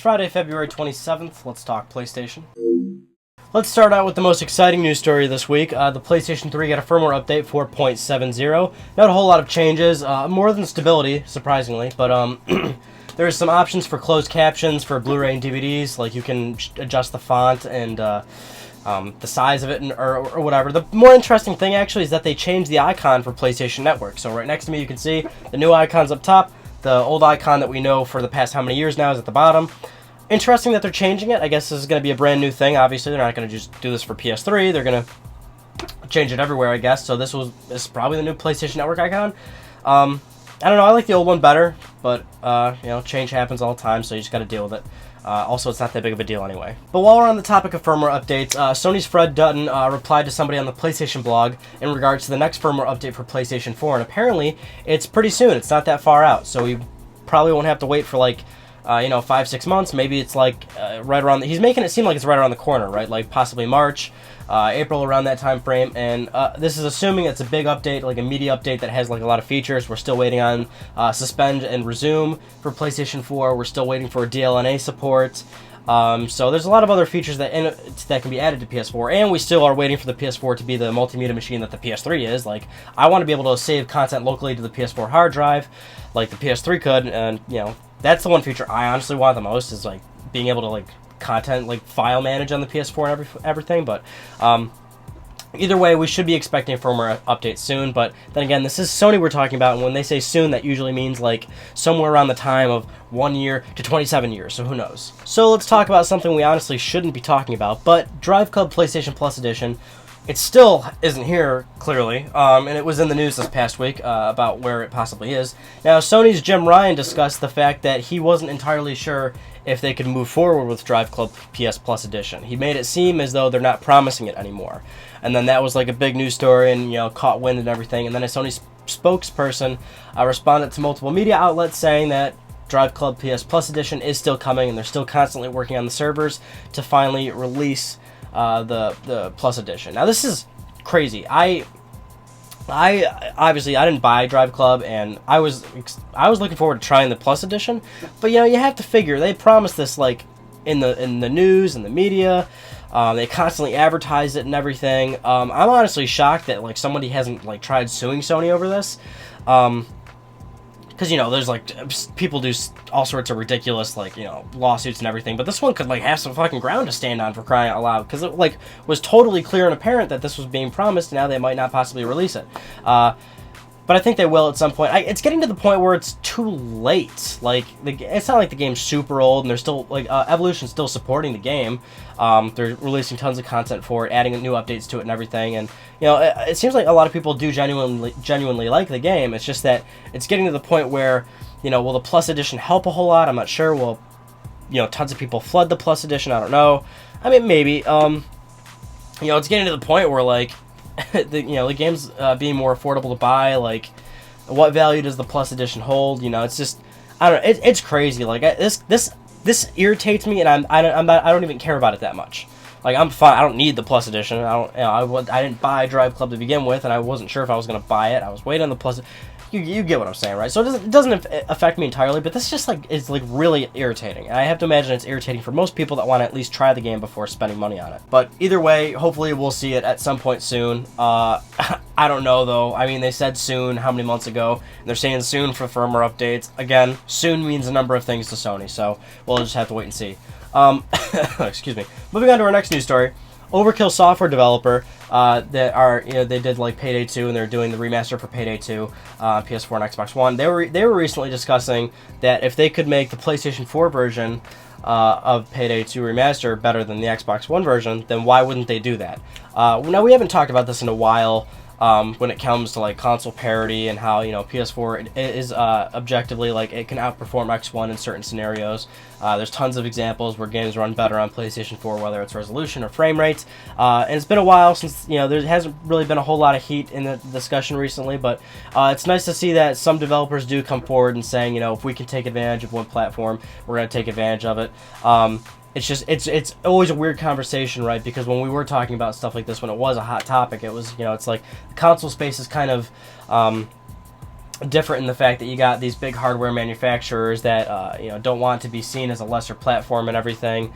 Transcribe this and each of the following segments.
Friday, February 27th. Let's talk PlayStation. Let's start out with the most exciting news story this week. The PlayStation 3 got a firmware update 4.70. Not a whole lot of changes, more than stability, surprisingly, but there's some options for closed captions for Blu-ray and DVDs, like you can adjust the font and the size of it or whatever. The more interesting thing, actually, is that they changed the icon for PlayStation Network. So right next to me, you can see the new icon's up top. The old icon that we know for the past how many years now is at the bottom. Interesting that they're changing it. I guess this is going to be a brand new thing. Obviously, they're not going to just do this for PS3. They're going to change it everywhere, I guess. So this is probably the new PlayStation Network icon. I don't know. I like the old one better, but change happens all the time, so you just got to deal with it. Also, it's not that big of a deal anyway. But while we're on the topic of firmware updates, Sony's Fred Dutton replied to somebody on the PlayStation blog in regards to the next firmware update for PlayStation 4, and apparently it's pretty soon. It's not that far out, so we probably won't have to wait for 5-6 months. Maybe it's right around. He's making it seem like it's right around the corner, right? Like possibly March, April, around that time frame. And this is assuming it's a big update, like a media update that has a lot of features. We're still waiting on suspend and resume for PlayStation 4. We're still waiting for DLNA support. So there's a lot of other features that can be added to PS4, and we still are waiting for the PS4 to be the multimedia machine that the PS3 is. Like, I want to be able to save content locally to the PS4 hard drive, like the PS3 could, and that's the one feature I honestly want the most, is being able to content file manage on the PS4 and everything. But either way, we should be expecting a firmware update soon. But then again, this is Sony we're talking about, and when they say soon, that usually means somewhere around the time of 1 year to 27 years, so who knows. So let's talk about something we honestly shouldn't be talking about, but Driveclub PlayStation Plus Edition. It still isn't here, clearly, and it was in the news this past week about where it possibly is. Now, Sony's Jim Ryan discussed the fact that he wasn't entirely sure if they could move forward with Driveclub PS Plus Edition. He made it seem as though they're not promising it anymore. And then that was a big news story and, caught wind and everything. And then a Sony spokesperson responded to multiple media outlets saying that Driveclub PS Plus Edition is still coming, and they're still constantly working on the servers to finally release the Plus Edition. Now, this is crazy. I obviously I didn't buy Driveclub, and I was looking forward to trying the Plus Edition, but you have to figure they promised this in the news and the media. They constantly advertise it and everything. I'm honestly shocked that somebody hasn't tried suing Sony over this. Because there's people do all sorts of ridiculous lawsuits and everything, but this one could have some fucking ground to stand on, for crying out loud, because it was totally clear and apparent that this was being promised, and now they might not possibly release it. But I think they will at some point. It's getting to the point where it's too late. It's not like the game's super old, and they're still Evolution's still supporting the game. They're releasing tons of content for it, adding new updates to it and everything. And it seems like a lot of people do genuinely like the game. It's just that it's getting to the point where will the Plus Edition help a whole lot? I'm not sure. Will tons of people flood the Plus Edition? I don't know. I mean, maybe. It's getting to the point where the game's being more affordable to buy. What value does the Plus Edition hold? It's just, I don't know. It's crazy. This irritates me, and I don't even care about it that much. I'm fine. I don't need the Plus Edition. I didn't buy Driveclub to begin with, and I wasn't sure if I was going to buy it. I was waiting on the Plus. You get what I'm saying, right? So it doesn't affect me entirely, but this just is really irritating. And I have to imagine it's irritating for most people that want to at least try the game before spending money on it. But either way, hopefully we'll see it at some point soon. I don't know though. I mean, they said soon how many months ago, and they're saying soon for firmware updates. Again, soon means a number of things to Sony, so we'll just have to wait and see. Excuse me. Moving on to our next news story. Overkill Software developer they did Payday 2, and they're doing the remaster for Payday 2 on PS4 and Xbox One. They were recently discussing that if they could make the PlayStation 4 version of Payday 2 remaster better than the Xbox One version, then why wouldn't they do that? Now, we haven't talked about this in a while. When it comes to console parity and how PS4 is objectively it can outperform X1 in certain scenarios. There's tons of examples where games run better on PlayStation 4, whether it's resolution or frame rates. And it's been a while since there hasn't really been a whole lot of heat in the discussion recently, but it's nice to see that some developers do come forward and saying if we can take advantage of one platform, we're going to take advantage of it. It's just it's always a weird conversation, right? Because when we were talking about stuff like this, when it was a hot topic, it was it's the console space is kind of different in the fact that you got these big hardware manufacturers that you know, don't want to be seen as a lesser platform and everything.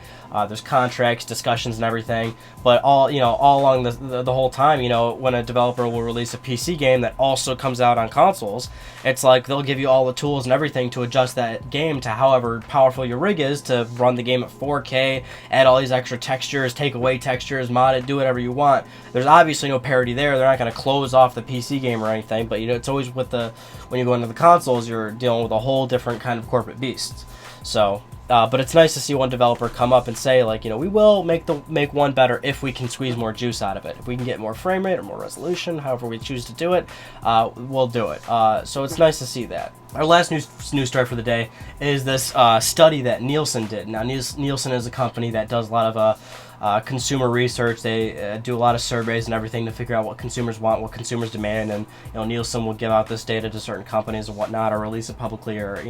There's contracts, discussions, and everything. But all along the whole time, you know, when a developer will release a PC game that also comes out on consoles, it's like they'll give you all the tools and everything to adjust that game to however powerful your rig is to run the game at 4K, add all these extra textures, take away textures, mod it, do whatever you want. There's obviously no parity there. They're not going to close off the PC game or anything, but you know, it's always with when you go into the consoles, you're dealing with a whole different kind of corporate beast. So, but it's nice to see one developer come up and say, like, you know, we will make one better if we can squeeze more juice out of it. If we can get more frame rate or more resolution, however we choose to do it, we'll do it. So it's nice to see that. Our last news story for the day is this study that Nielsen did. Now, Nielsen is a company that does a lot of consumer research. They do a lot of surveys and everything to figure out what consumers want, what consumers demand, and you know, Nielsen will give out this data to certain companies and whatnot, or release it publicly, or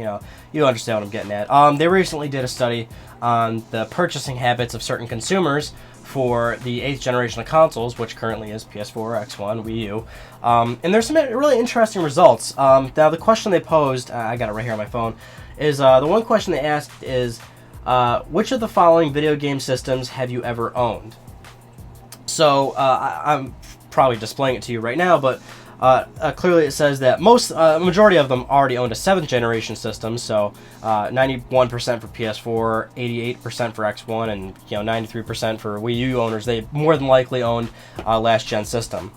you understand what I'm getting at. They recently did a study on the purchasing habits of certain consumers for the 8th generation of consoles, which currently is PS4, X1, Wii U. And there's some really interesting results. Now, the question they posed, I got it right here on my phone, is the one question they asked is, which of the following video game systems have you ever owned? So I'm probably displaying it to you right now, but clearly it says that majority of them already owned a 7th generation system. So 91% for PS4, 88% for X1, and 93% for Wii U owners. They more than likely owned a last gen system.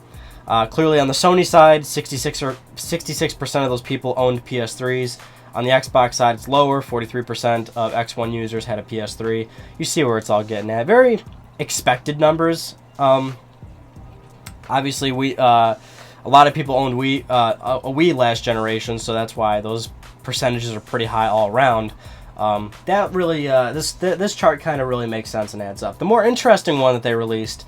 Clearly on the Sony side, 66% of those people owned PS3s. On the Xbox side, it's lower. 43% of X1 users had a PS3. You see where it's all getting at. Very expected numbers. Obviously, a lot of people owned a Wii last generation, so that's why those percentages are pretty high all around. That really, this chart kind of really makes sense and adds up. The more interesting one that they released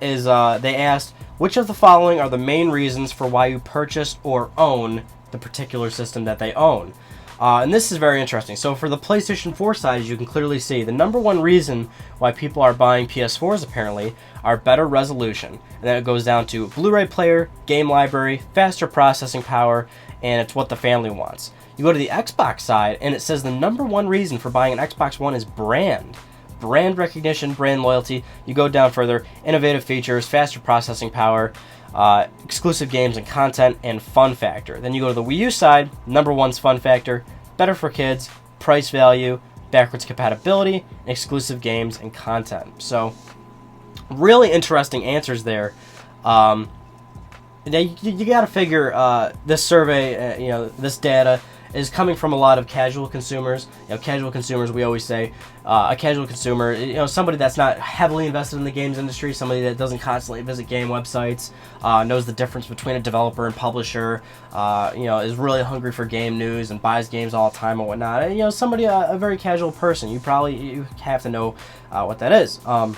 is they asked, which of the following are the main reasons for why you purchase or own the particular system that they own? And this is very interesting. So for the PlayStation 4 side, as you can clearly see, the number one reason why people are buying PS4s apparently are better resolution. And then it goes down to Blu-ray player, game library, faster processing power, and it's what the family wants. You go to the Xbox side, and it says the number one reason for buying an Xbox One is brand recognition, brand loyalty. You go down further, innovative features, faster processing power, exclusive games and content, and fun factor. Then you go to the Wii U side, number one's fun factor, better for kids, price value, backwards compatibility, exclusive games and content. So really interesting answers there. Now you got to figure this survey, this data is coming from a lot of casual consumers. Casual consumers, we always say, a casual consumer, somebody that's not heavily invested in the games industry, somebody that doesn't constantly visit game websites, knows the difference between a developer and publisher, is really hungry for game news and buys games all the time and whatnot. And, somebody, a very casual person, you have to know what that is. And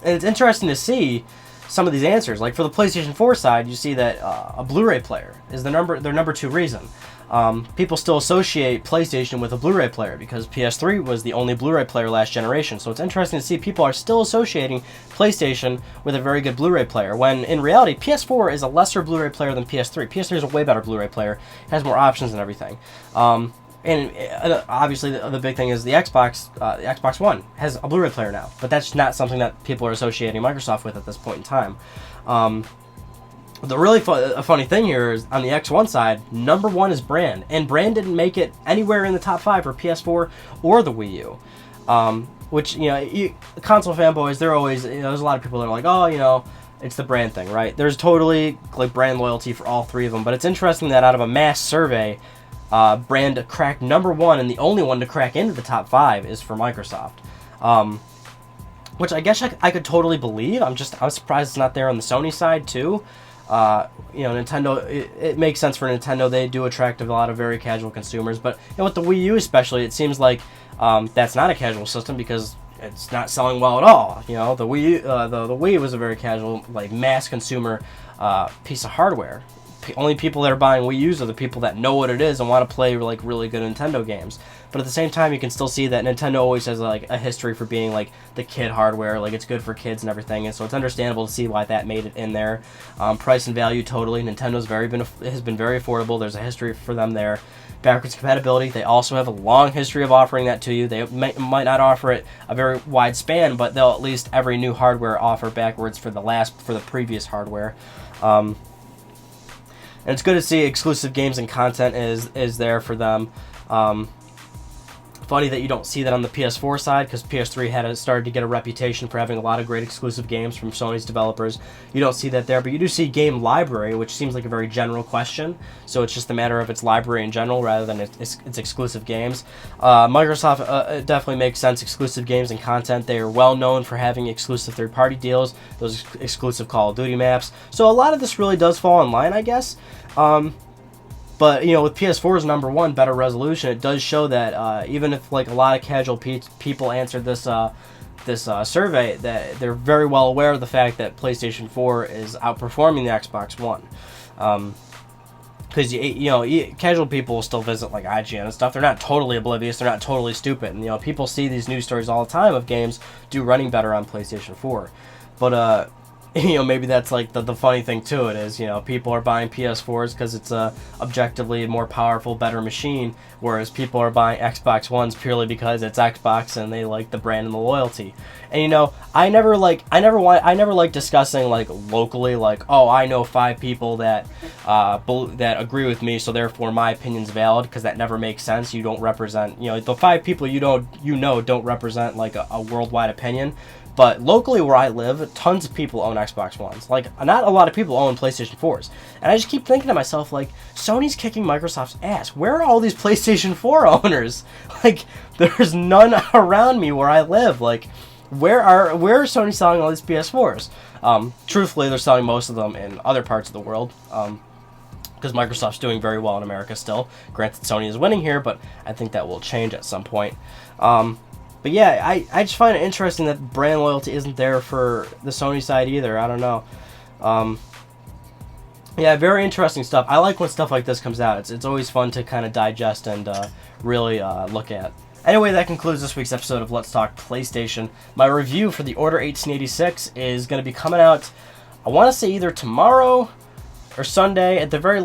it's interesting to see some of these answers. Like for the PlayStation 4 side, you see that a Blu-ray player is their number two reason. People still associate PlayStation with a Blu-ray player because PS3 was the only Blu-ray player last generation. So it's interesting to see people are still associating PlayStation with a very good Blu-ray player, when in reality PS4 is a lesser Blu-ray player than PS3. PS3 is a way better Blu-ray player. It has more options and everything. And obviously the big thing is the Xbox One has a Blu-ray player now, but that's not something that people are associating Microsoft with at this point in time. The really funny thing here is on the X1 side, number one is brand, and brand didn't make it anywhere in the top 5 for PS4 or the Wii U. Which, console fanboys, they're always, there's a lot of people that are like, oh, it's the brand thing, right? There's totally like brand loyalty for all three of them, but it's interesting that out of a mass survey, brand cracked number one, and the only one to crack into the top 5 is for Microsoft. Which I guess I could totally believe. I'm surprised it's not there on the Sony side too. Nintendo, it makes sense for Nintendo. They do attract a lot of very casual consumers, but with the Wii U especially, it seems like that's not a casual system because it's not selling well at all. The Wii, the Wii was a very casual, like mass consumer piece of hardware. only people that are buying Wii U's are the people that know what it is and want to play like really good Nintendo games. But at the same time, you can still see that Nintendo always has like a history for being like the kid hardware, like it's good for kids and everything, and so it's understandable to see why that made it in there. Price and value, totally. Nintendo's has been very affordable. There's a history for them there. Backwards compatibility, they also have a long history of offering that to you. They might not offer it a very wide span, but they'll at least every new hardware offer backwards for the previous hardware. And it's good to see exclusive games and content is there for them. Funny that you don't see that on the PS4 side, because PS3 started to get a reputation for having a lot of great exclusive games from Sony's developers. You don't see that there, but you do see game library, which seems like a very general question. So it's just a matter of its library in general rather than its exclusive games. Microsoft it definitely makes sense. Exclusive games and content. They are well known for having exclusive third-party deals, those exclusive Call of Duty maps. So a lot of this really does fall in line, I guess. But, you know, with PS4's number one, better resolution, it does show that even if, like, a lot of casual people answered this survey, that they're very well aware of the fact that PlayStation 4 is outperforming the Xbox One. Because, you know, casual people will still visit, like, IGN and stuff. They're not totally oblivious. They're not totally stupid. And, you know, people see these news stories all the time of games running better on PlayStation 4. But, you know, maybe that's like the funny thing to it is, you know, people are buying PS4s because it's a objectively more powerful, better machine, whereas people are buying Xbox Ones purely because it's Xbox and they like the brand and the loyalty. And you know, I never like discussing like locally, like, oh, I know 5 people that agree with me, so therefore my opinion's valid, because that never makes sense. You don't represent, you know, the 5 people you don't represent like a worldwide opinion. But locally where I live, tons of people own Xbox Ones. Like, not a lot of people own PlayStation 4s. And I just keep thinking to myself, like, Sony's kicking Microsoft's ass. Where are all these PlayStation 4 owners? Like, there's none around me where I live. Like, where are Sony selling all these PS4s? Truthfully, they're selling most of them in other parts of the world. Because Microsoft's doing very well in America still. Granted, Sony is winning here, but I think that will change at some point. But yeah, I just find it interesting that brand loyalty isn't there for the Sony side either. I don't know. Yeah, very interesting stuff. I like when stuff like this comes out. It's always fun to kind of digest and really look at. Anyway, that concludes this week's episode of Let's Talk PlayStation. My review for the Order 1886 is going to be coming out, I want to say either tomorrow or Sunday, at the very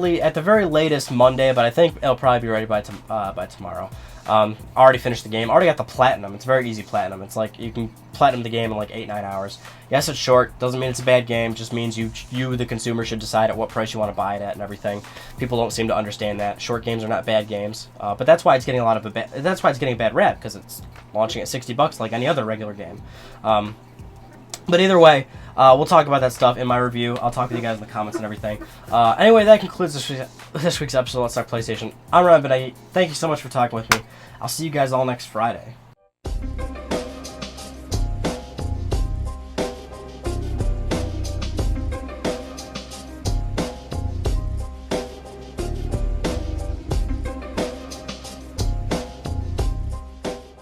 latest Monday, but I think it'll probably be ready by tomorrow. I already finished the game. I already got the platinum. It's very easy platinum. It's like you can platinum the game in like 8-9 hours. Yes, it's short. Doesn't mean it's a bad game. Just means you the consumer should decide at what price you want to buy it at and everything. People don't seem to understand that. Short games are not bad games. But that's why it's getting that's why it's getting a bad rap, because it's launching at $60 like any other regular game. But either way, we'll talk about that stuff in my review. I'll talk with you guys in the comments and everything. Anyway, that concludes this week's episode of Let's Talk PlayStation. I'm Ryan Benet. Thank you so much for talking with me. I'll see you guys all next Friday.